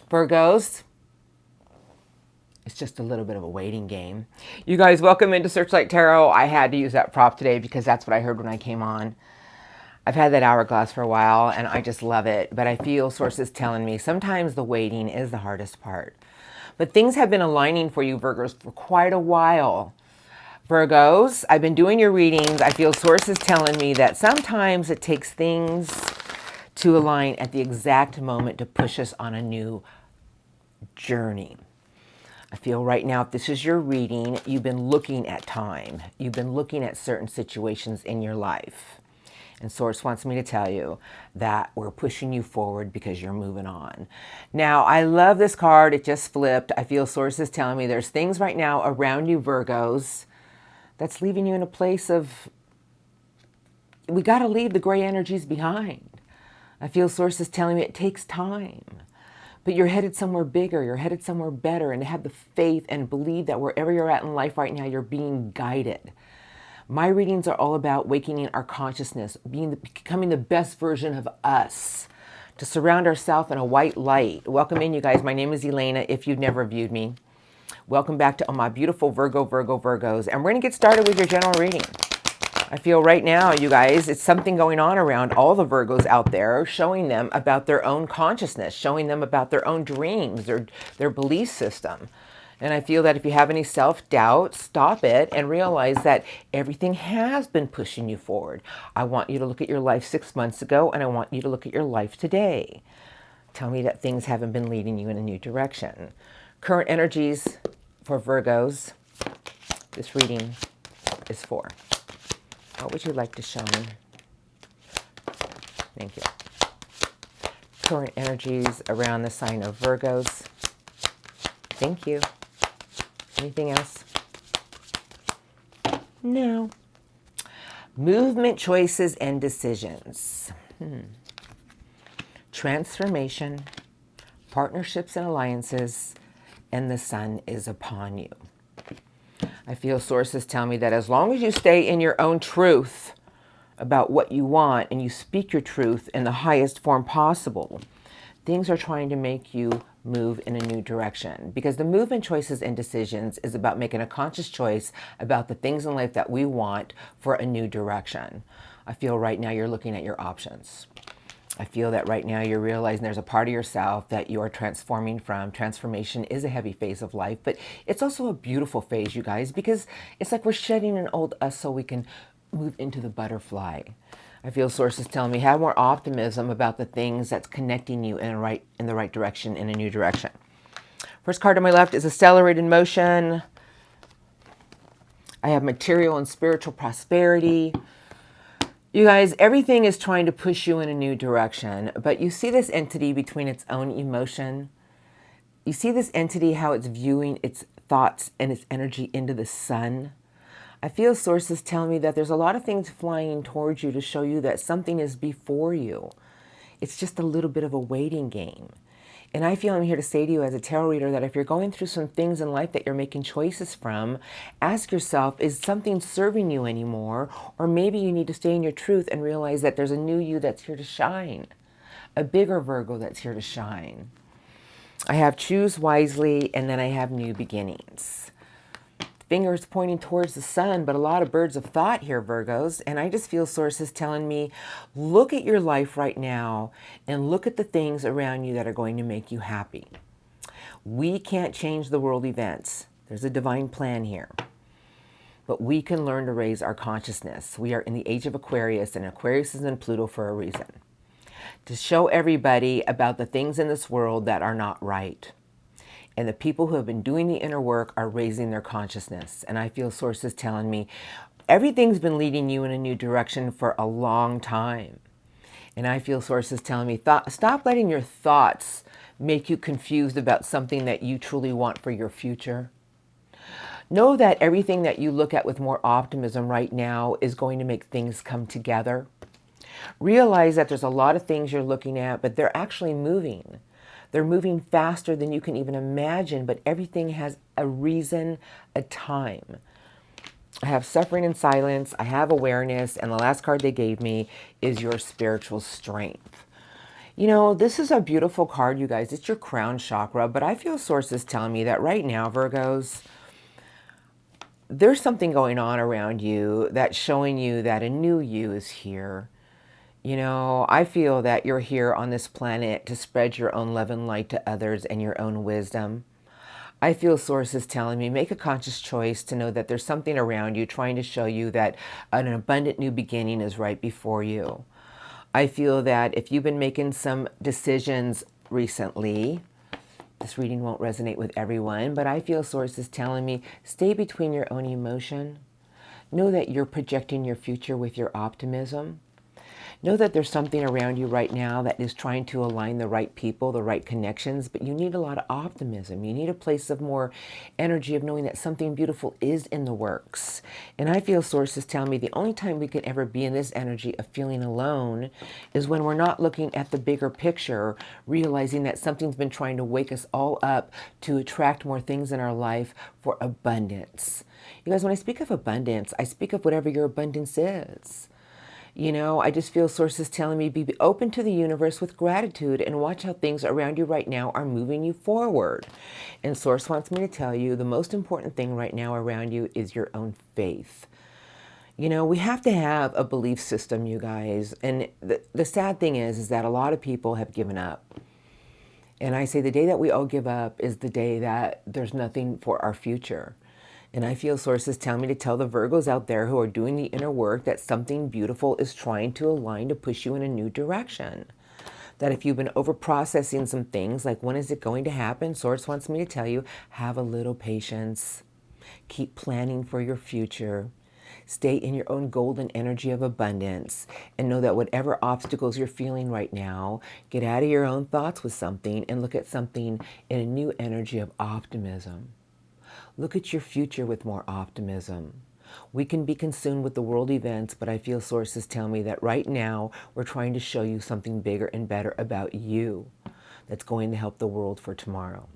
Virgos, it's just a little bit of a waiting game. You guys, welcome into Searchlight Tarot. I had to use that prop today because that's what I heard when I came on. I've had that hourglass for a while and I just love it. But I feel sources telling me sometimes the waiting is the hardest part. But things have been aligning for you, Virgos, for quite a while. Virgos, I've been doing your readings. I feel sources telling me that sometimes it takes things to align at the exact moment to push us on a new journey. I feel right now, if this is your reading, you've been looking at time. You've been looking at certain situations in your life. And Source wants me to tell you that we're pushing you forward because you're moving on. Now, I love this card. It just flipped. I feel Source is telling me there's things right now around you, Virgos, that's leaving you in a place of, we got to leave the gray energies behind. I feel Source is telling me it takes time. But you're headed somewhere bigger, you're headed somewhere better, and have the faith and believe that wherever you're at in life right now, you're being guided. My readings are all about waking our consciousness, becoming the best version of us, to surround ourselves in a white light. Welcome in, you guys. My name is Elena, if you've never viewed me. Welcome back to all my beautiful Virgos. And we're going to get started with your general reading. I feel right now, you guys, it's something going on around all the Virgos out there, showing them about their own consciousness, showing them about their own dreams, their belief system. And I feel that if you have any self-doubt, stop it and realize that everything has been pushing you forward. I want you to look at your life 6 months ago, and I want you to look at your life today. Tell me that things haven't been leading you in a new direction. Current energies for Virgos, this reading is for. What would you like to show me? Thank you. Current energies around the sign of Virgos. Thank you. Anything else? No. Movement, choices, and decisions. Transformation, partnerships and alliances, and the sun is upon you. I feel sources tell me that as long as you stay in your own truth about what you want and you speak your truth in the highest form possible, things are trying to make you move in a new direction. Because the movement, choices, and decisions is about making a conscious choice about the things in life that we want for a new direction. I feel right now you're looking at your options. I feel that right now you're realizing there's a part of yourself that you are transforming from. Transformation is a heavy phase of life, but it's also a beautiful phase, you guys, because it's like we're shedding an old us so we can move into the butterfly. I feel sources telling me have more optimism about the things that's connecting you in the right direction, in a new direction. First card on my left is accelerated motion. I have material and spiritual prosperity. You guys, everything is trying to push you in a new direction, but you see this entity between its own emotion. You see this entity, how it's viewing its thoughts and its energy into the sun. I feel sources telling me that there's a lot of things flying towards you to show you that something is before you. It's just a little bit of a waiting game. And I feel I'm here to say to you as a tarot reader that if you're going through some things in life that you're making choices from, ask yourself, is something serving you anymore? Or maybe you need to stay in your truth and realize that there's a new you that's here to shine. A bigger Virgo that's here to shine. I have choose wisely, and then I have new beginnings. Fingers pointing towards the sun, but a lot of birds of thought here, Virgos. And I just feel sources telling me, look at your life right now and look at the things around you that are going to make you happy. We can't change the world events. There's a divine plan here. But we can learn to raise our consciousness. We are in the age of Aquarius, and Aquarius is in Pluto for a reason. To show everybody about the things in this world that are not right. And the people who have been doing the inner work are raising their consciousness. And I feel sources telling me everything's been leading you in a new direction for a long time. And I feel sources telling me, stop letting your thoughts make you confused about something that you truly want for your future. Know that everything that you look at with more optimism right now is going to make things come together. Realize that there's a lot of things you're looking at, but they're actually moving. They're moving faster than you can even imagine, but everything has a reason, a time. I have suffering and silence. I have awareness. And the last card they gave me is your spiritual strength. You know, this is a beautiful card, you guys. It's your crown chakra, but I feel sources telling me that right now, Virgos, there's something going on around you that's showing you that a new you is here. You know, I feel that you're here on this planet to spread your own love and light to others and your own wisdom. I feel sources telling me make a conscious choice to know that there's something around you trying to show you that an abundant new beginning is right before you. I feel that if you've been making some decisions recently, this reading won't resonate with everyone, but I feel sources telling me stay between your own emotion. Know that you're projecting your future with your optimism. Know that there's something around you right now that is trying to align the right people, the right connections, but you need a lot of optimism. You need a place of more energy of knowing that something beautiful is in the works. And I feel sources tell me the only time we can ever be in this energy of feeling alone is when we're not looking at the bigger picture, realizing that something's been trying to wake us all up to attract more things in our life for abundance. You guys, when I speak of abundance, I speak of whatever your abundance is. You know, I just feel sources telling me be open to the universe with gratitude and watch how things around you right now are moving you forward. And source wants me to tell you the most important thing right now around you is your own faith. You know, we have to have a belief system, you guys. And the sad thing is that a lot of people have given up. And I say the day that we all give up is the day that there's nothing for our future. And I feel sources tell me to tell the Virgos out there who are doing the inner work that something beautiful is trying to align to push you in a new direction. That if you've been over processing some things, like when is it going to happen? Source wants me to tell you, have a little patience. Keep planning for your future. Stay in your own golden energy of abundance and know that whatever obstacles you're feeling right now, get out of your own thoughts with something and look at something in a new energy of optimism. Look at your future with more optimism. We can be consumed with the world events, but I feel sources tell me that right now we're trying to show you something bigger and better about you that's going to help the world for tomorrow.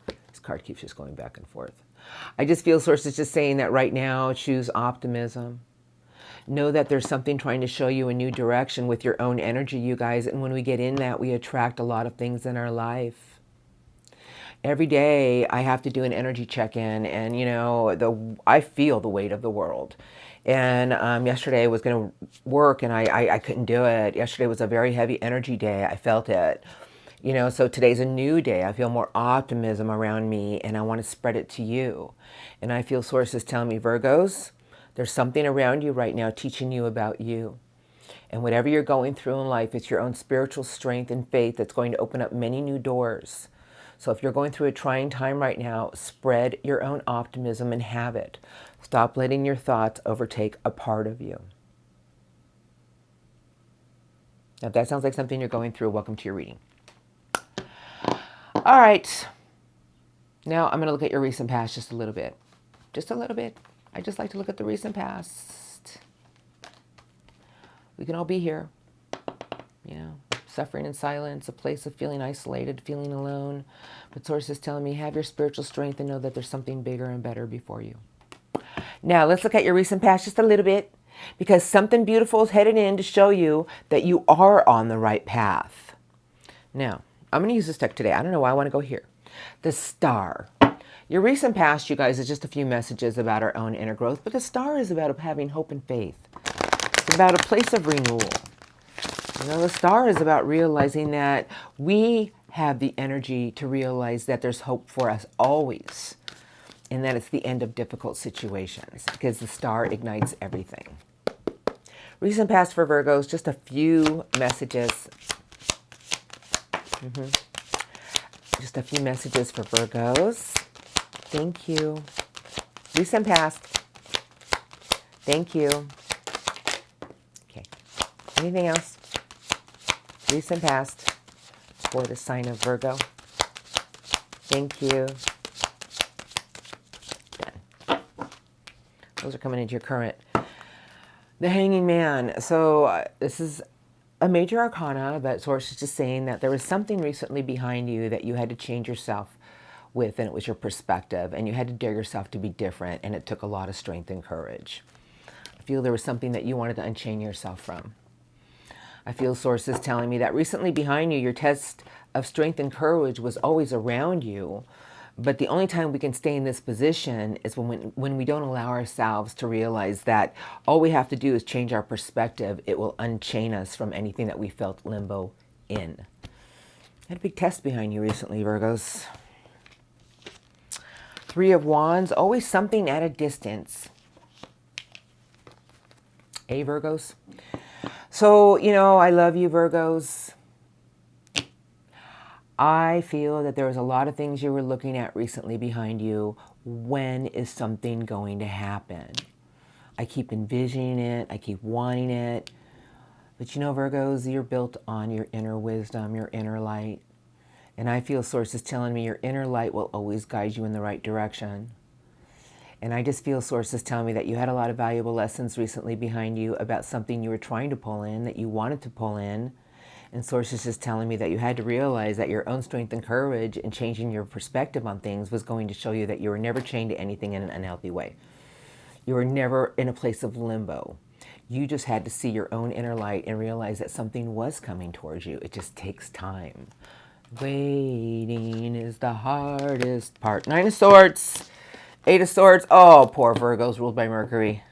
This card keeps just going back and forth. I just feel sources just saying that right now, choose optimism. Know that there's something trying to show you a new direction with your own energy, you guys. And when we get in that, we attract a lot of things in our life. Every day I have to do an energy check-in, and you know, I feel the weight of the world. And yesterday I was going to work and I couldn't do it. Yesterday was a very heavy energy day. I felt it. You know, so today's a new day. I feel more optimism around me and I want to spread it to you. And I feel sources telling me, Virgos, there's something around you right now teaching you about you. And whatever you're going through in life, it's your own spiritual strength and faith that's going to open up many new doors. So if you're going through a trying time right now, spread your own optimism and have it. Stop letting your thoughts overtake a part of you. Now, if that sounds like something you're going through, welcome to your reading. All right. Now I'm going to look at your recent past just a little bit. Just a little bit. I just like to look at the recent past. We can all be here. You know, suffering in silence, a place of feeling isolated, feeling alone. But source is telling me, have your spiritual strength and know that there's something bigger and better before you. Now, let's look at your recent past just a little bit, because something beautiful is headed in to show you that you are on the right path. Now, I'm going to use this deck today. I don't know why I want to go here. The Star. Your recent past, you guys, is just a few messages about our own inner growth, but the Star is about having hope and faith. It's about a place of renewal. You know, the Star is about realizing that we have the energy to realize that there's hope for us always, and that it's the end of difficult situations, because the Star ignites everything. Recent past for Virgos, just a few messages. Just a few messages for Virgos. Thank you. Recent past. Thank you. Okay. Anything else? Recent past for the sign of Virgo. Thank you. Done. Those are coming into your current. The Hanging Man. So this is a major arcana, but source is just saying that there was something recently behind you that you had to change yourself with, and it was your perspective, and you had to dare yourself to be different, and it took a lot of strength and courage. I feel there was something that you wanted to unchain yourself from. I feel sources telling me that recently behind you, your test of strength and courage was always around you. But the only time we can stay in this position is when we don't allow ourselves to realize that all we have to do is change our perspective. It will unchain us from anything that we felt limbo in. Had a big test behind you recently, Virgos. Three of Wands, always something at a distance. Hey, Virgos. So, you know, I love you, Virgos. I feel that there was a lot of things you were looking at recently behind you. When is something going to happen? I keep envisioning it. I keep wanting it. But you know, Virgos, you're built on your inner wisdom, your inner light. And I feel sources telling me your inner light will always guide you in the right direction. And I just feel sources telling me that you had a lot of valuable lessons recently behind you about something you were trying to pull in, that you wanted to pull in. And sources just telling me that you had to realize that your own strength and courage and changing your perspective on things was going to show you that you were never chained to anything in an unhealthy way. You were never in a place of limbo. You just had to see your own inner light and realize that something was coming towards you. It just takes time. Waiting is the hardest part. Nine of Swords. Eight of Swords. Oh, poor Virgos ruled by Mercury.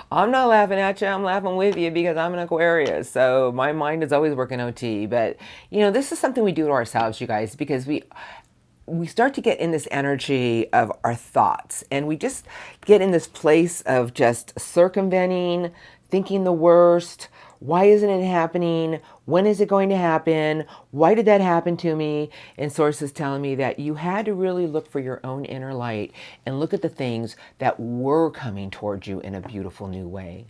I'm not laughing at you. I'm laughing with you because I'm an Aquarius. So my mind is always working OT. But, you know, this is something we do to ourselves, you guys, because we start to get in this energy of our thoughts. And we just get in this place of just circumventing, thinking the worst. Why isn't it happening? When is it going to happen? Why did that happen to me? And sources telling me that you had to really look for your own inner light and look at the things that were coming towards you in a beautiful new way.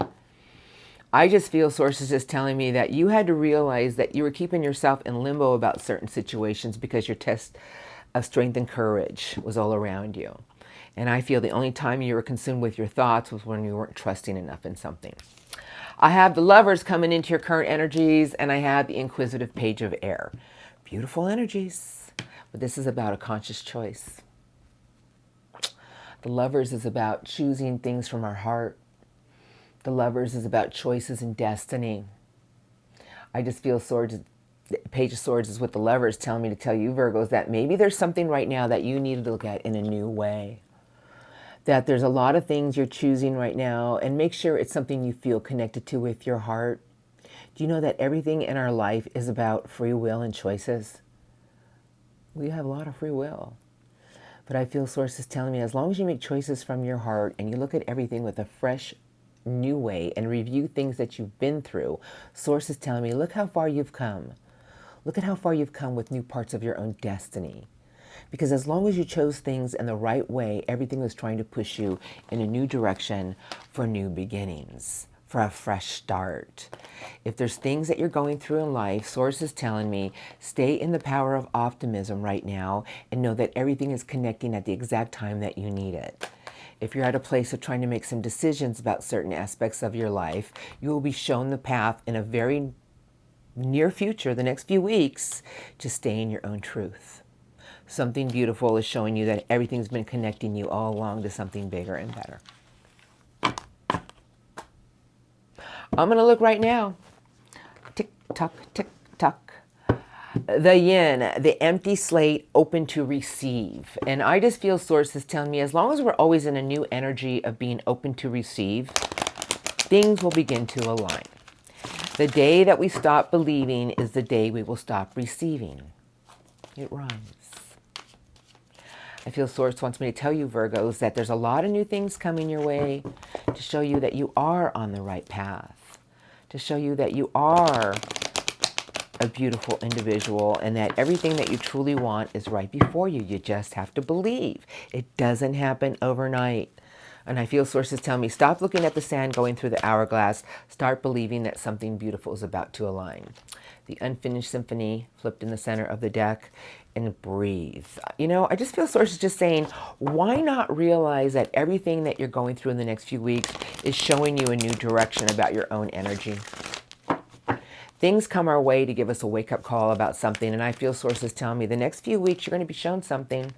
I just feel sources just telling me that you had to realize that you were keeping yourself in limbo about certain situations because your test of strength and courage was all around you. And I feel the only time you were consumed with your thoughts was when you weren't trusting enough in something. I have the Lovers coming into your current energies, and I have the Inquisitive Page of Air. Beautiful energies, but this is about a conscious choice. The Lovers is about choosing things from our heart. The Lovers is about choices and destiny. I just feel Swords, the Page of Swords is what the Lovers telling me to tell you, Virgos, that maybe there's something right now that you need to look at in a new way. That there's a lot of things you're choosing right now, and make sure it's something you feel connected to with your heart. Do you know that everything in our life is about free will and choices? We have a lot of free will. But I feel sources telling me as long as you make choices from your heart and you look at everything with a fresh, new way and review things that you've been through, sources telling me, look how far you've come. Look at how far you've come with new parts of your own destiny. Because as long as you chose things in the right way, everything was trying to push you in a new direction for new beginnings, for a fresh start. If there's things that you're going through in life, Source is telling me, stay in the power of optimism right now and know that everything is connecting at the exact time that you need it. If you're at a place of trying to make some decisions about certain aspects of your life, you will be shown the path in a very near future, the next few weeks, to stay in your own truth. Something beautiful is showing you that everything's been connecting you all along to something bigger and better. I'm going to look right now. Tick, tock, tick, tock. The yin, the empty slate, open to receive. And I just feel Source is telling me as long as we're always in a new energy of being open to receive, things will begin to align. The day that we stop believing is the day we will stop receiving. It rhymes. I feel Source wants me to tell you, Virgos, that there's a lot of new things coming your way to show you that you are on the right path, to show you that you are a beautiful individual and that everything that you truly want is right before you. You just have to believe. It doesn't happen overnight. And I feel sources tell me, stop looking at the sand going through the hourglass. Start believing that something beautiful is about to align. The Unfinished Symphony flipped in the center of the deck, and breathe. You know, I just feel sources just saying, why not realize that everything that you're going through in the next few weeks is showing you a new direction about your own energy. Things come our way to give us a wake-up call about something, and I feel sources telling me the next few weeks you're going to be shown something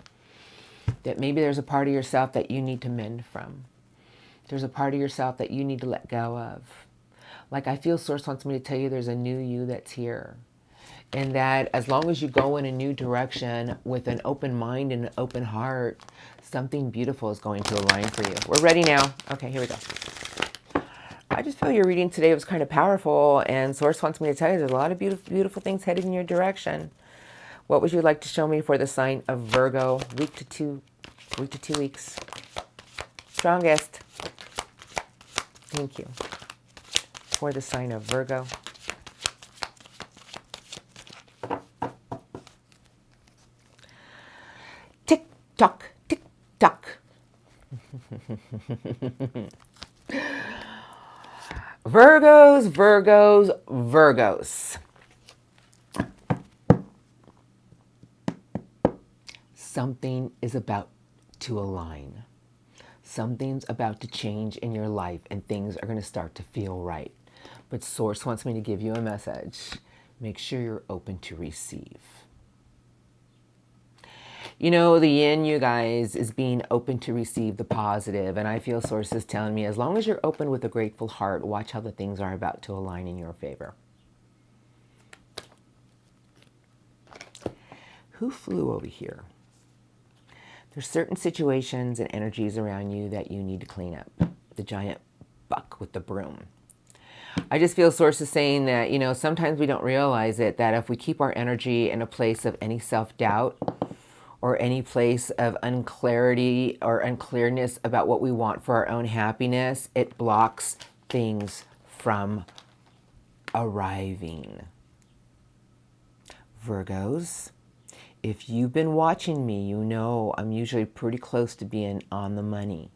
that maybe there's a part of yourself that you need to mend from. There's a part of yourself that you need to let go of. Like I feel Source wants me to tell you there's a new you that's here. And that as long as you go in a new direction with an open mind and an open heart, something beautiful is going to align for you. We're ready now. Okay, here we go. I just feel your reading today was kind of powerful, and Source wants me to tell you there's a lot of beautiful, beautiful things headed in your direction. What would you like to show me for the sign of Virgo, week to 2 weeks? Strongest. Thank you. For the sign of Virgo. Tick tock, tick tock. Virgos, Virgos, Virgos. Something is about to align. Something's about to change in your life and things are going to start to feel right. But Source wants me to give you a message. Make sure you're open to receive. You know, the yin, you guys, is being open to receive the positive. And I feel Source is telling me, as long as you're open with a grateful heart, watch how the things are about to align in your favor. Who flew over here? There's certain situations and energies around you that you need to clean up. The giant buck with the broom. I just feel Source is saying that, you know, sometimes we don't realize it, that if we keep our energy in a place of any self-doubt or any place of unclarity or unclearness about what we want for our own happiness, it blocks things from arriving. Virgos, if you've been watching me, you know I'm usually pretty close to being on the money.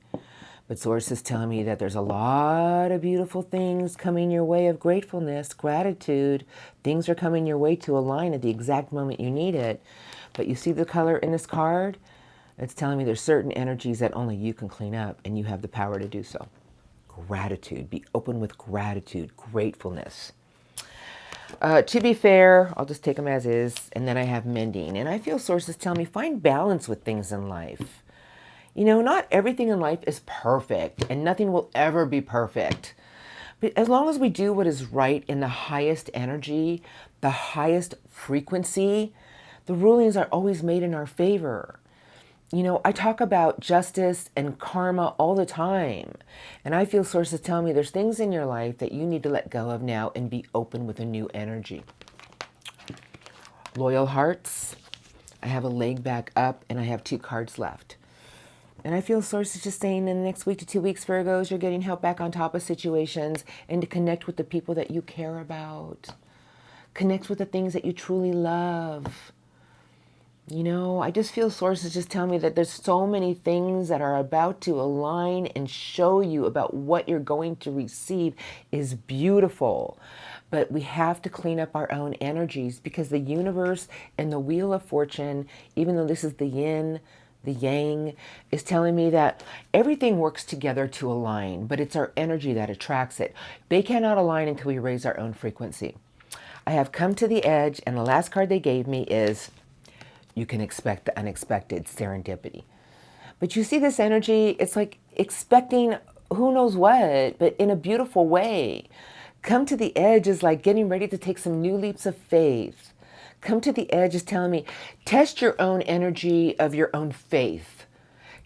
But Source is telling me that there's a lot of beautiful things coming your way of gratefulness, gratitude. Things are coming your way to align at the exact moment you need it. But you see the color in this card? It's telling me there's certain energies that only you can clean up, and you have the power to do so. Gratitude. Be open with gratitude, gratefulness. To be fair, I'll just take them as is, and then I have mending. And I feel Sources tell me find balance with things in life. You know, not everything in life is perfect, and nothing will ever be perfect. But as long as we do what is right in the highest energy, the highest frequency, the rulings are always made in our favor. You know, I talk about justice and karma all the time. And I feel Sources tell me there's things in your life that you need to let go of now and be open with a new energy. Loyal hearts. I have a leg back up and I have 2 cards left. And I feel Source is just saying in the next week to 2 weeks, Virgos, you're getting help back on top of situations and to connect with the people that you care about. Connect with the things that you truly love. You know, I just feel Source is just telling me that there's so many things that are about to align and show you about what you're going to receive is beautiful. But we have to clean up our own energies because the universe and the Wheel of Fortune, even though this is the yin, the yang, is telling me that everything works together to align, but it's our energy that attracts it. They cannot align until we raise our own frequency. I have come to the edge, and the last card they gave me is you can expect the unexpected, serendipity. But you see this energy, it's like expecting who knows what, but in a beautiful way. Come to the edge is like getting ready to take some new leaps of faith. Come to the edge is telling me, test your own energy of your own faith.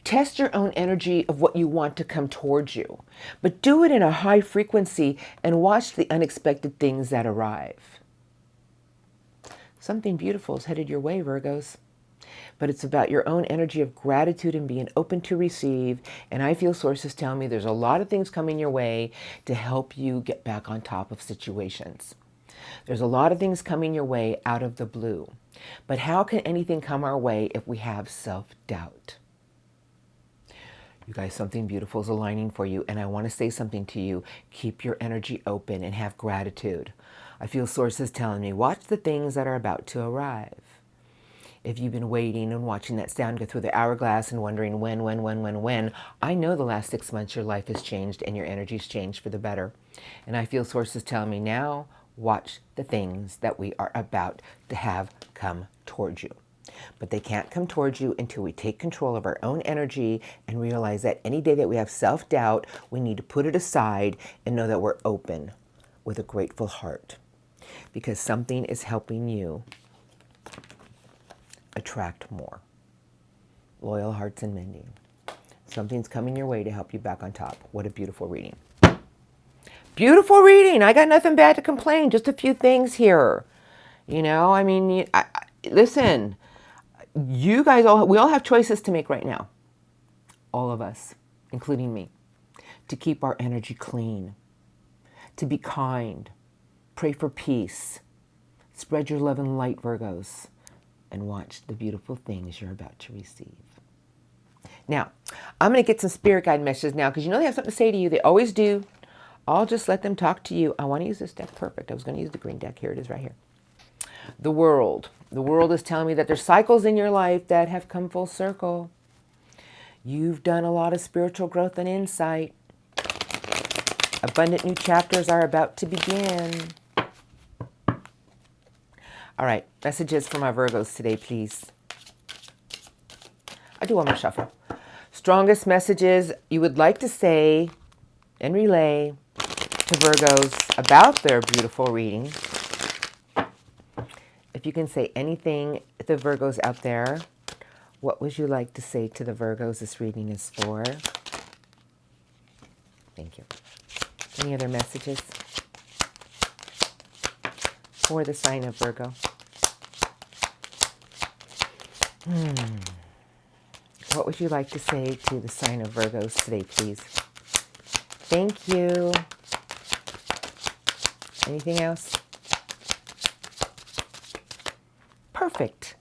Test your own energy of what you want to come towards you. But do it in a high frequency and watch the unexpected things that arrive. Something beautiful is headed your way, Virgos. But it's about your own energy of gratitude and being open to receive. And I feel Sources tell me there's a lot of things coming your way to help you get back on top of situations. There's a lot of things coming your way out of the blue. But how can anything come our way if we have self-doubt? You guys, something beautiful is aligning for you. And I want to say something to you. Keep your energy open and have gratitude. I feel Sources telling me, watch the things that are about to arrive. If you've been waiting and watching that sound go through the hourglass and wondering when, I know the last 6 months your life has changed and your energy's changed for the better. And I feel Sources telling me now, watch the things that we are about to have come towards you. But they can't come towards you until we take control of our own energy and realize that any day that we have self-doubt, we need to put it aside and know that we're open with a grateful heart, because something is helping you attract more. Loyal hearts and mending. Something's coming your way to help you back on top. What a beautiful reading. Beautiful reading. I got nothing bad to complain. Just a few things here. You know, I mean, listen, you guys we all have choices to make right now. All of us, including me, to keep our energy clean, to be kind, pray for peace, spread your love and light, Virgos, and watch the beautiful things you're about to receive. Now, I'm going to get some spirit guide messages now, because you know they have something to say to you. They always do. I'll just let them talk to you. I want to use this deck. Perfect. I was going to use the green deck. Here it is right here. The world. The world is telling me that there's cycles in your life that have come full circle. You've done a lot of spiritual growth and insight. Abundant new chapters are about to begin. All right, messages for my Virgos today, please. I do want to shuffle. Strongest messages you would like to say and relay to Virgos about their beautiful reading. If you can say anything to the Virgos out there, what would you like to say to the Virgos this reading is for? Thank you. Any other messages for the sign of Virgo? What would you like to say to the sign of Virgos today, please? Thank you. Anything else? Perfect.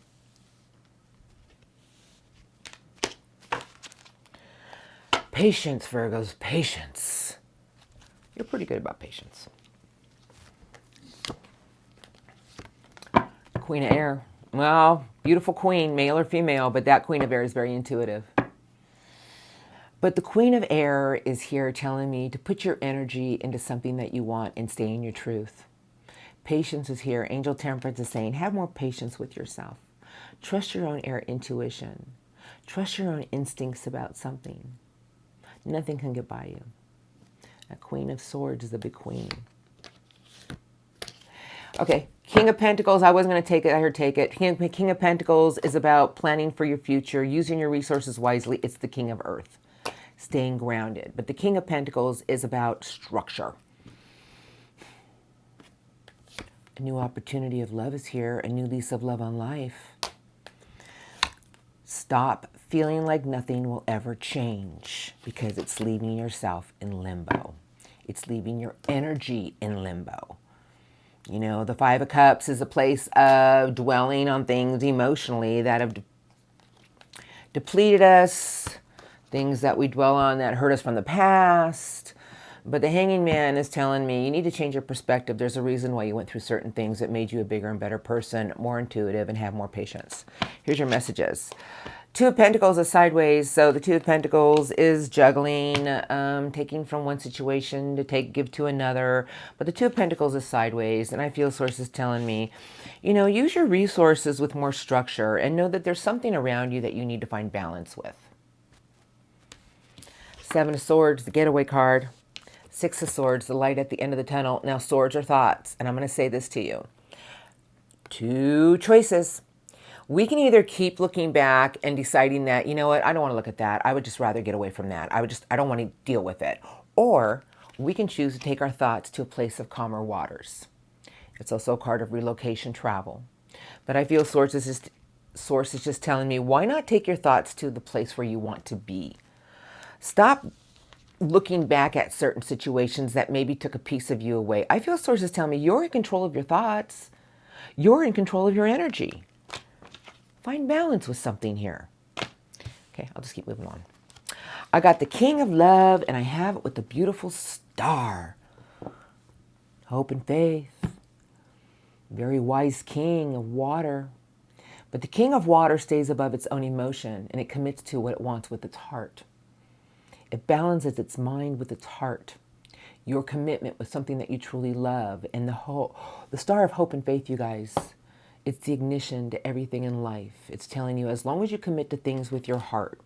Patience, Virgos, patience. You're pretty good about patience. Queen of Air. Well, beautiful queen, male or female, but that Queen of Air is very intuitive. But the Queen of Air is here telling me to put your energy into something that you want and stay in your truth. Patience is here. Angel Temperance is saying, have more patience with yourself. Trust your own air intuition. Trust your own instincts about something. Nothing can get by you. A Queen of Swords is the big queen. Okay, King of Pentacles, I wasn't going to take it. I heard take it. King of Pentacles is about planning for your future, using your resources wisely. It's the King of Earth, staying grounded. But the King of Pentacles is about structure. A new opportunity of love is here, a new lease of love on life. Stop feeling like nothing will ever change, because it's leaving yourself in limbo. It's leaving your energy in limbo. You know, the Five of Cups is a place of dwelling on things emotionally that have depleted us, things that we dwell on that hurt us from the past. But the Hanging Man is telling me you need to change your perspective. There's a reason why you went through certain things that made you a bigger and better person, more intuitive, and have more patience. Here's your messages. Two of Pentacles is sideways. So the Two of Pentacles is juggling, taking from one situation to give to another. But the Two of Pentacles is sideways. And I feel Source is telling me, you know, use your resources with more structure and know that there's something around you that you need to find balance with. Seven of Swords, the getaway card. Six of Swords, the light at the end of the tunnel. Now, swords are thoughts. And I'm going to say this to you. Two choices. We can either keep looking back and deciding that, you know what, I don't want to look at that. I would just rather get away from that. I don't want to deal with it. Or we can choose to take our thoughts to a place of calmer waters. It's also a card of relocation travel. But I feel Source is just telling me, why not take your thoughts to the place where you want to be? Stop looking back at certain situations that maybe took a piece of you away. I feel Source is telling me you're in control of your thoughts. You're in control of your energy. Find balance with something here. Okay, I'll just keep moving on. I got the King of Love, and I have it with the beautiful star. Hope and faith. Very wise king of water. But the King of Water stays above its own emotion, and it commits to what it wants with its heart. It balances its mind with its heart. Your commitment with something that you truly love. And the star of hope and faith, you guys, it's the ignition to everything in life. It's telling you, as long as you commit to things with your heart,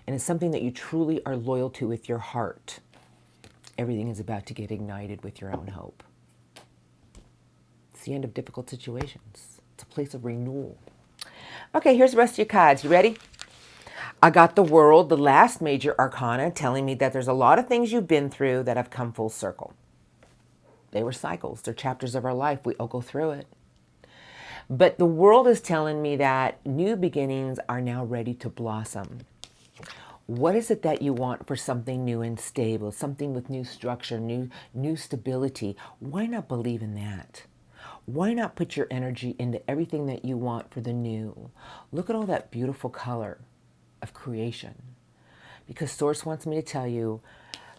and it's something that you truly are loyal to with your heart, everything is about to get ignited with your own hope. the end of difficult situations. It's a place of renewal. Okay, here's the rest of your cards. You ready? I got the World, the last major arcana, telling me that there's a lot of things you've been through that have come full circle. They were cycles. They're chapters of our life. We all go through it. But the World is telling me that new beginnings are now ready to blossom. What is it that you want for something new and stable, something with new structure, new stability? Why not believe in that? Why not put your energy into everything that you want for the new? Look at all that beautiful color of creation. Because Source wants me to tell you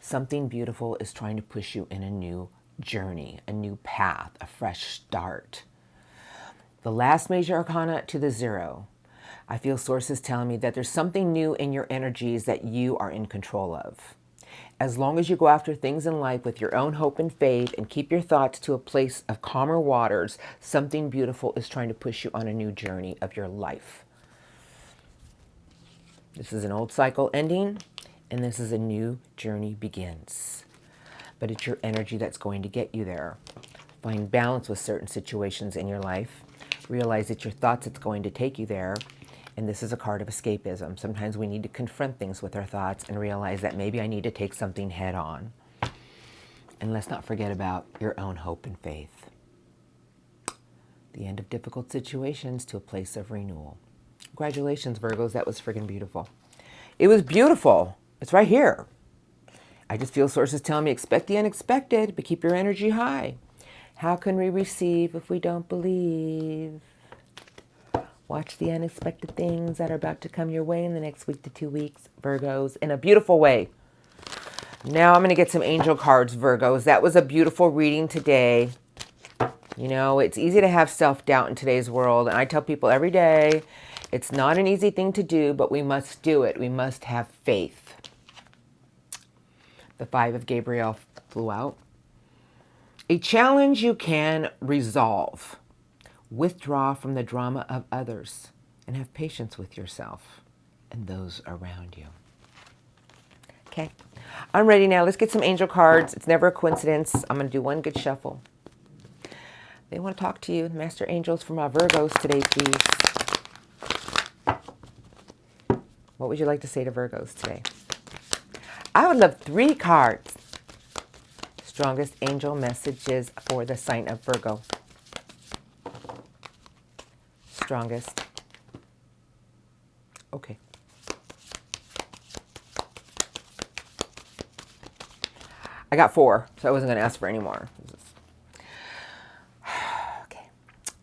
something beautiful is trying to push you in a new journey, a new path, a fresh start. The last major arcana to the 0. I feel Source is telling me that there's something new in your energies that you are in control of. As long as you go after things in life with your own hope and faith and keep your thoughts to a place of calmer waters, something beautiful is trying to push you on a new journey of your life. This is an old cycle ending, and this is a new journey begins. But it's your energy that's going to get you there. Find balance with certain situations in your life. Realize it's your thoughts that's going to take you there. And this is a card of escapism. Sometimes we need to confront things with our thoughts and realize that maybe I need to take something head on. And let's not forget about your own hope and faith. The end of difficult situations to a place of renewal. Congratulations, Virgos. That was friggin' beautiful. It was beautiful. It's right here. I just feel Source is telling me expect the unexpected, but keep your energy high. How can we receive if we don't believe? Watch the unexpected things that are about to come your way in the next week to 2 weeks, Virgos, in a beautiful way. Now I'm going to get some angel cards, Virgos. That was a beautiful reading today. You know, it's easy to have self-doubt in today's world. And I tell people every day, it's not an easy thing to do, but we must do it. We must have faith. The 5 of Gabriel flew out. A challenge you can resolve. Withdraw from the drama of others and have patience with yourself and those around you. Okay, I'm ready now. Let's get some angel cards. It's never a coincidence. I'm going to do one good shuffle. They want to talk to you. Master angels from our Virgos today, please. What would you like to say to Virgos today? I would love 3 cards. Strongest angel messages for the sign of Virgo. Strongest. Okay. I got 4, so I wasn't going to ask for any more. Okay.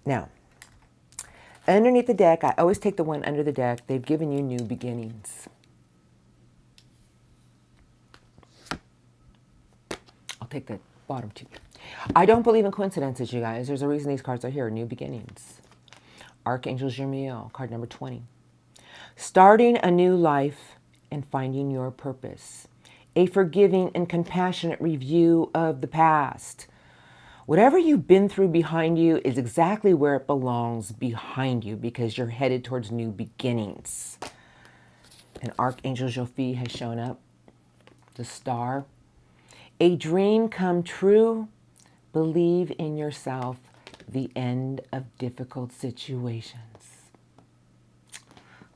Now, underneath the deck, I always take the one under the deck. They've given you new beginnings. I'll take the bottom 2. I don't believe in coincidences, you guys. There's a reason these cards are here. New beginnings. Archangel Jeremiel, card number 20. Starting a new life and finding your purpose. A forgiving and compassionate review of the past. Whatever you've been through behind you is exactly where it belongs, behind you, because you're headed towards new beginnings. And Archangel Jophi has shown up. The star. A dream come true. Believe in yourself. The end of difficult situations.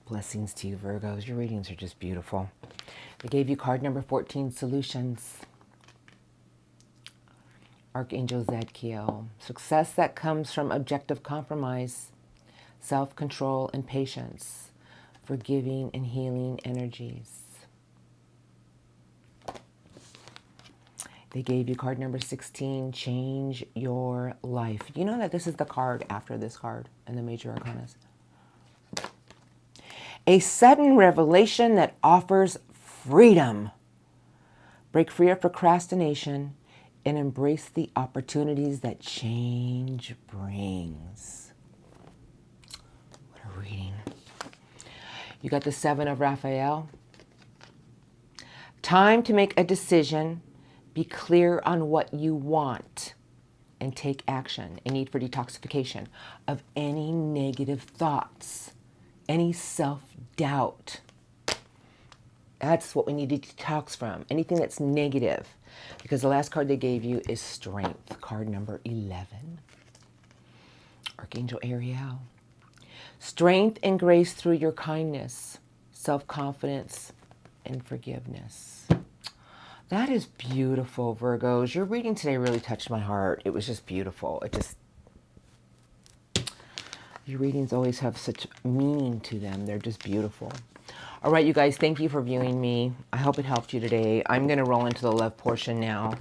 Blessings to you, Virgos. Your readings are just beautiful. They gave you card number 14, Solutions. Archangel Zadkiel. Success that comes from objective compromise, self-control, and patience. Forgiving and healing energies. They gave you card number 16, Change Your Life. You know that this is the card after this card in the major arcanas. A sudden revelation that offers freedom. Break free of procrastination and embrace the opportunities that change brings. What a reading. You got the 7 of Raphael. Time to make a decision. Be clear on what you want and take action. A need for detoxification of any negative thoughts, any self-doubt. That's what we need to detox from. Anything that's negative. Because the last card they gave you is Strength, card number 11. Archangel Ariel. Strength and grace through your kindness, self-confidence, and forgiveness. That is beautiful, Virgos. Your reading today really touched my heart. It was just beautiful. Your readings always have such meaning to them. They're just beautiful. All right, you guys, thank you for viewing me. I hope it helped you today. I'm going to roll into the love portion now.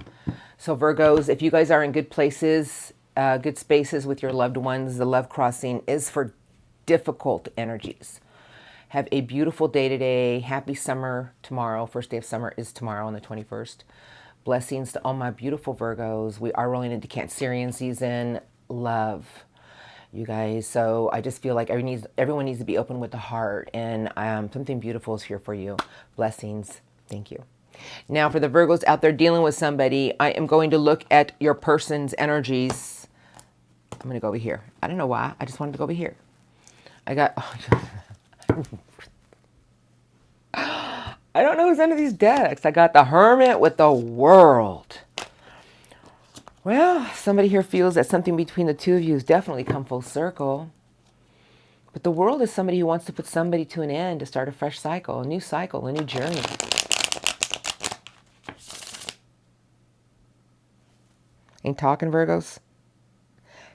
So Virgos, if you guys are in good places, good spaces with your loved ones, the love crossing is for difficult energies. Have a beautiful day today. Happy summer tomorrow. First day of summer is tomorrow on the 21st. Blessings to all my beautiful Virgos. We are rolling into Cancerian season. Love, you guys. So I just feel like everyone needs to be open with the heart, and something beautiful is here for you. Blessings. Thank you. Now for the Virgos out there dealing with somebody, I am going to look at your person's energies. I'm going to go over here. I don't know why. I just wanted to go over here. I don't know who's under these decks. I got the Hermit with the World. Well, somebody here feels that something between the two of you has definitely come full circle. But the World is somebody who wants to put somebody to an end, to start a fresh cycle, a new journey. Ain't talking, Virgos?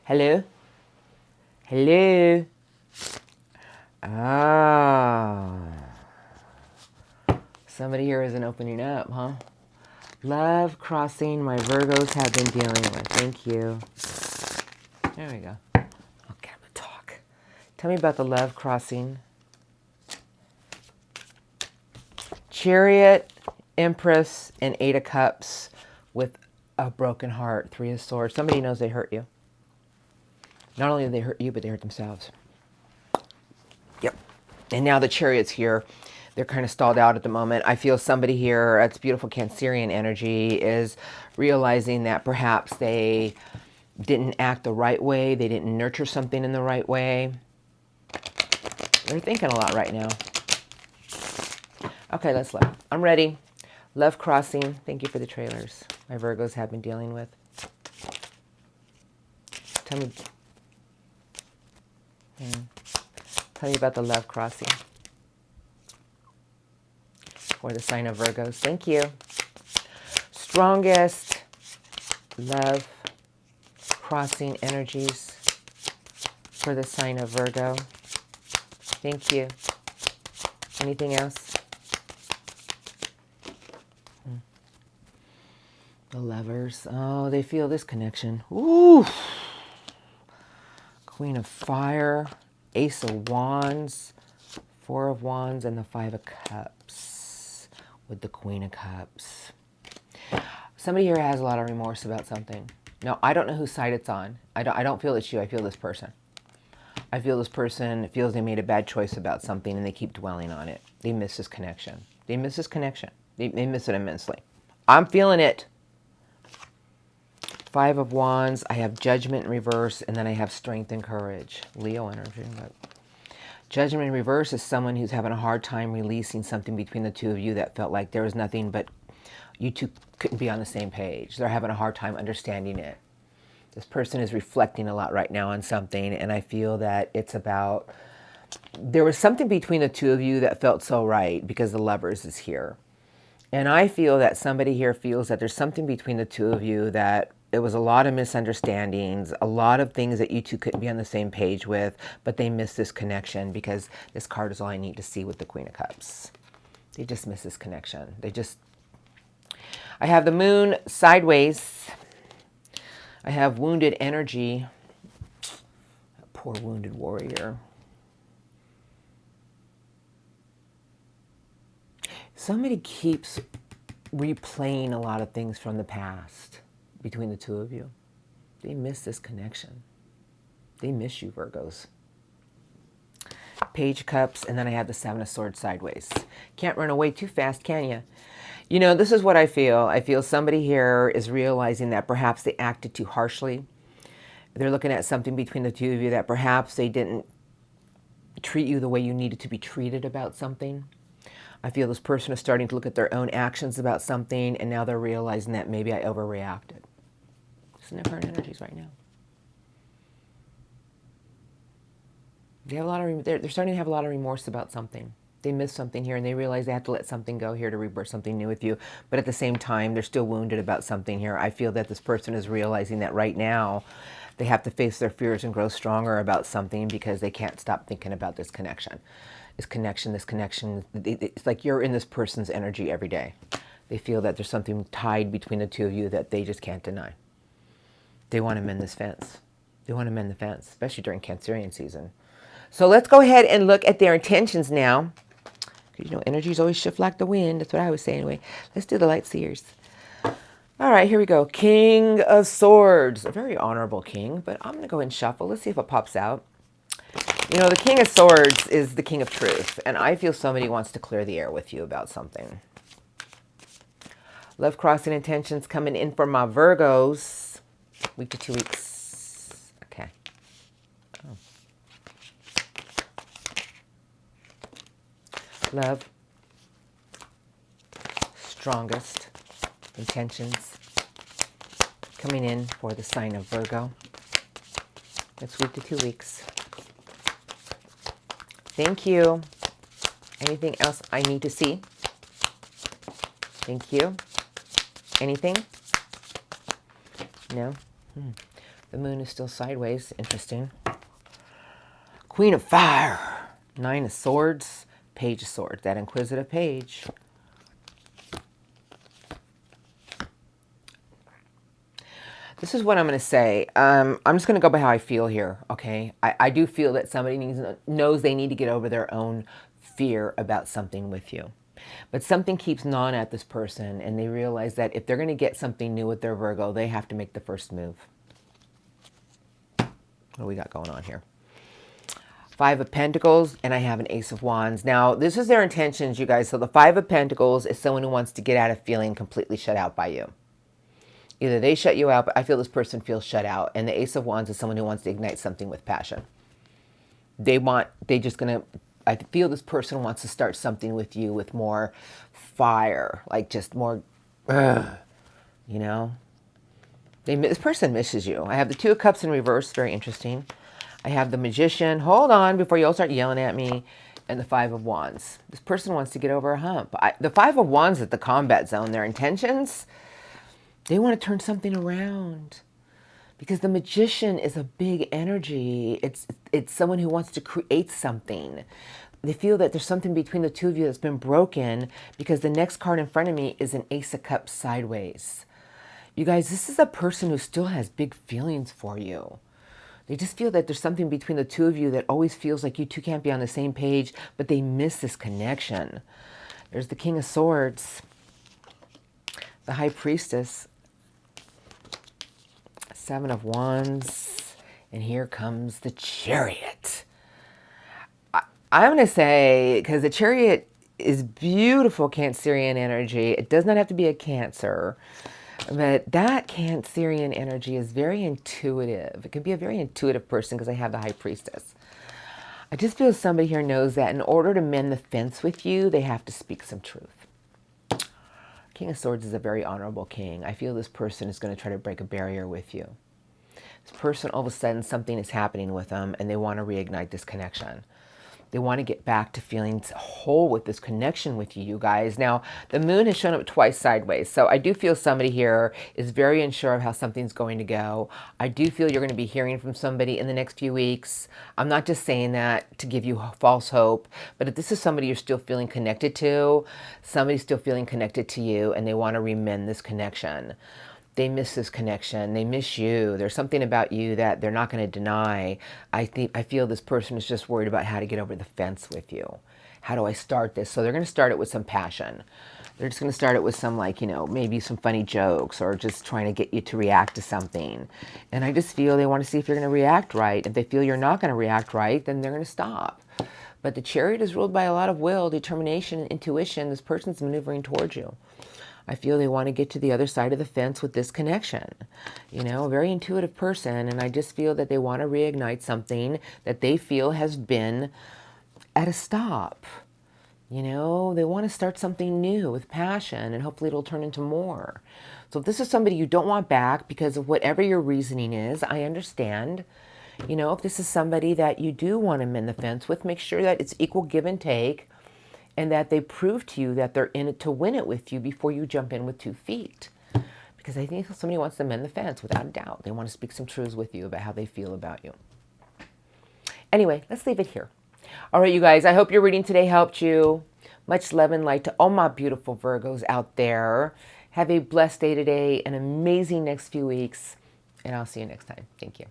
Hello? Hello? Ah. Somebody here isn't opening up, huh? Love crossing my Virgos have been dealing with. Thank you. There we go. Okay, I'm gonna talk. Tell me about the love crossing. Chariot, Empress, and Eight of Cups with a broken heart. Three of Swords. Somebody knows they hurt you. Not only did they hurt you, but they hurt themselves. Yep. And now the Chariot's here. They're kind of stalled out at the moment. I feel somebody here, it's beautiful Cancerian energy, is realizing that perhaps they didn't act the right way. They didn't nurture something in the right way. They're thinking a lot right now. Okay, let's look. I'm ready. Love crossing. Thank you for the trailers my Virgos have been dealing with. Tell me. Tell me about the love crossing. For the sign of Virgos. Thank you. Strongest love crossing energies for the sign of Virgo. Thank you. Anything else? The Lovers. Oh, they feel this connection. Ooh. Queen of Fire, Ace of Wands, Four of Wands, and the Five of Cups. With the Queen of Cups. Somebody here has a lot of remorse about something. No, I don't know whose side it's on. I don't feel it's you. I feel this person. I feel this person feels they made a bad choice about something and they keep dwelling on it. They miss this connection. They miss this connection. They miss it immensely. I'm feeling it. Five of Wands. I have Judgment in reverse, and then I have Strength and Courage. Leo energy. But Judgment in reverse is someone who's having a hard time releasing something between the two of you that felt like there was nothing but you two couldn't be on the same page. They're having a hard time understanding it. This person is reflecting a lot right now on something, and I feel that it's about, there was something between the two of you that felt so right because the Lovers is here. And I feel that somebody here feels that there's something between the two of you that it was a lot of misunderstandings, a lot of things that you two couldn't be on the same page with, but they missed this connection because this card is all I need to see with the Queen of Cups. They just miss this connection. I have the Moon sideways. I have wounded energy. Poor wounded warrior. Somebody keeps replaying a lot of things from the past between the two of you. They miss this connection. They miss you, Virgos. Page of Cups, and then I have the Seven of Swords sideways. Can't run away too fast, can you? You know, this is what I feel. I feel somebody here is realizing that perhaps they acted too harshly. They're looking at something between the two of you that perhaps they didn't treat you the way you needed to be treated about something. I feel this person is starting to look at their own actions about something, and now they're realizing that maybe I overreacted. It's in their current energies right now. They have a lot of, they're starting to have a lot of remorse about something. They missed something here and they realize they have to let something go here to rebirth something new with you. But at the same time, they're still wounded about something here. I feel that this person is realizing that right now they have to face their fears and grow stronger about something because they can't stop thinking about this connection. This connection, this connection. It's like you're in this person's energy every day. They feel that there's something tied between the two of you that they just can't deny. They want to mend this fence. They want to mend the fence, especially during Cancerian season. So let's go ahead and look at their intentions now. Because, you know, energies always shift like the wind. That's what I would say anyway. Let's do the light seers. All right, here we go. King of Swords. A very honorable king, but I'm going to go ahead and shuffle. Let's see if it pops out. You know, the King of Swords is the King of Truth, and I feel somebody wants to clear the air with you about something. Love crossing intentions coming in for my Virgos. Week to 2 weeks. Okay. Oh. Love. Strongest intentions coming in for the sign of Virgo. That's week to 2 weeks. Thank you. Anything else I need to see? Thank you. Anything? No? The moon is still sideways. Interesting. Queen of Fire. 9 of Swords. Page of Swords. That inquisitive page. This is what I'm going to say. I'm just going to go by how I feel here, okay? I do feel that somebody knows they need to get over their own fear about something with you. But something keeps gnawing at this person, and they realize that if they're going to get something new with their Virgo, they have to make the first move. What do we got going on here? 5 of Pentacles, and I have an Ace of Wands. Now, this is their intentions, you guys. So the 5 of Pentacles is someone who wants to get out of feeling completely shut out by you. Either they shut you out, but I feel this person feels shut out. And the Ace of Wands is someone who wants to ignite something with passion. I feel this person wants to start something with you with more fire, like just more, you know. This person misses you. I have the 2 of Cups in reverse, very interesting. I have the Magician, hold on before you all start yelling at me, and the 5 of Wands. This person wants to get over a hump. The 5 of Wands is the combat zone. Their intentions, they want to turn something around. Because the Magician is a big energy. It's someone who wants to create something. They feel that there's something between the two of you that's been broken because the next card in front of me is an Ace of Cups sideways. You guys, this is a person who still has big feelings for you. They just feel that there's something between the two of you that always feels like you two can't be on the same page, but they miss this connection. There's the King of Swords, the High Priestess, 7 of Wands, and here comes the Chariot. I'm going to say, because the Chariot is beautiful Cancerian energy. It does not have to be a Cancer. But that Cancerian energy is very intuitive. It can be a very intuitive person because I have the High Priestess. I just feel somebody here knows that in order to mend the fence with you, they have to speak some truth. King of Swords is a very honorable king. I feel this person is going to try to break a barrier with you. This person, all of a sudden, something is happening with them and they want to reignite this connection. They want to get back to feeling whole with this connection with you, you guys. Now, the moon has shown up twice sideways. So I do feel somebody here is very unsure of how something's going to go. I do feel you're going to be hearing from somebody in the next few weeks. I'm not just saying that to give you false hope, but if this is somebody you're still feeling connected to, somebody's still feeling connected to you, and they want to remend this connection. They miss this connection. They miss you. There's something about you that they're not going to deny. I feel this person is just worried about how to get over the fence with you. How do I start this? So they're going to start it with some passion. They're just going to start it with some, like, you know, maybe some funny jokes or just trying to get you to react to something. And I just feel they want to see if you're going to react right. If they feel you're not going to react right, then they're going to stop. But the Chariot is ruled by a lot of will, determination, and intuition. This person's maneuvering towards you. I feel they want to get to the other side of the fence with this connection. You know, a very intuitive person, and I just feel that they want to reignite something that they feel has been at a stop. You know, they want to start something new with passion, and hopefully it'll turn into more. So if this is somebody you don't want back because of whatever your reasoning is, I understand. You know, if this is somebody that you do want to mend the fence with, make sure that it's equal give and take, and that they prove to you that they're in it to win it with you before you jump in with 2 feet. Because I think somebody wants to mend the fence, without a doubt. They want to speak some truths with you about how they feel about you. Anyway, let's leave it here. All right, you guys, I hope your reading today helped you. Much love and light to all my beautiful Virgos out there. Have a blessed day today, an amazing next few weeks, and I'll see you next time. Thank you.